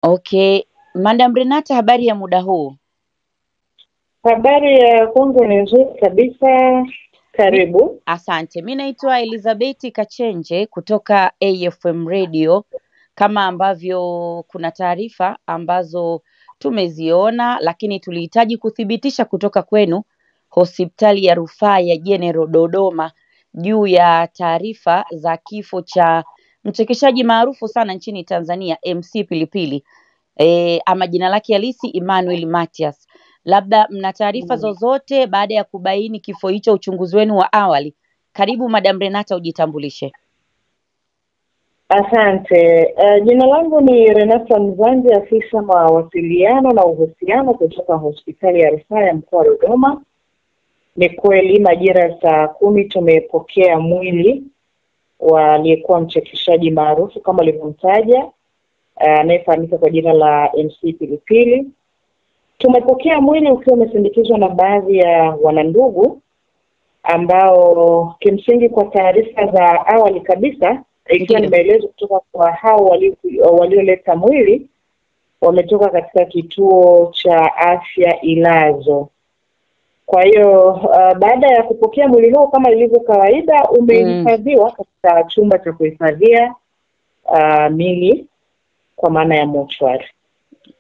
Okay, Madam Renata, habari ya muda huu? Habari ya kwangu ni nzuri kabisa. Karibu. Asante. Mimi naitwa Elizabeth Kachenje kutoka AFM Radio. Kama ambavyo kuna taarifa ambazo tumeziona, lakini tulihitaji kuthibitisha kutoka kwenu hospitali ya rufaa ya General Dodoma juu ya taarifa za kifo cha mchekeshaji maarufu sana nchini Tanzania, MC Pilipili, ama jina lake halisi Emmanuel Matias. Labda mna taarifa zozote baada ya kubaini kifo hicho, uchunguzi wenu wa awali? Karibu Madam Renata, ujitambulishe. Asante. Jina langu ni Renata Mzangi, afisa mawasiliano na uhusiano kutoka hospitali ya rufaa ya mkoa wa Dodoma. Ni kweli majira ya saa 10 tumepokea mwili wa aliyekuwa mchekeshaji maarufu kama alivyomtaja, anayefahamika kwa jina la MC Pilipili. Tumepokea mwili ukiwa umesindikizwa na baadhi ya wanandugu ambao kimsingi kwa taarifa za awali kabisa, ikiwa ni maelezo kutoka kwa hao walioleta mwili, wametoka katika kituo cha afya Ilazo. Kwa hiyo baada ya kupokea mwili huo, kama ilivyo kawaida, umehifadhiwa katika chumba cha kuhifadhia mili kwa maana ya mortuary.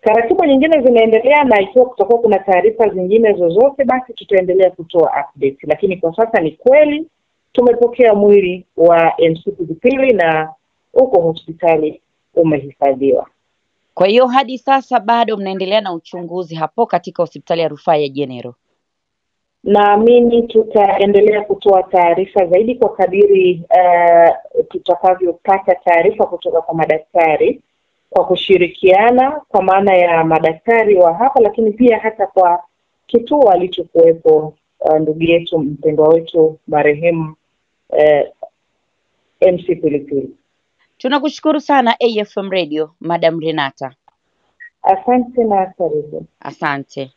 Taratibu nyingine zinaendelea, na ikiwa kutakuwa kuna taarifa zingine zozote, basi tutaendelea kutoa update. Lakini kwa sasa ni kweli tumepokea mwili wa MC Pilipili na uko hospitali umehifadhiwa. Kwa hiyo hadi sasa bado mnaendelea na uchunguzi hapo katika hospitali ya rufaa ya General? Naamini tutaendelea kutoa taarifa zaidi kwa kadiri tutakavyopata taarifa kutoka kwa madaktari, kwa kushirikiana kwa maana ya madaktari wa hapa, lakini pia hata kwa kituo alichokuwepo ndugu yetu mpendwa wetu marehemu MC Pilipili. Tunakushukuru sana AFM Radio, Madam Renata. Asante na karibu. Asante.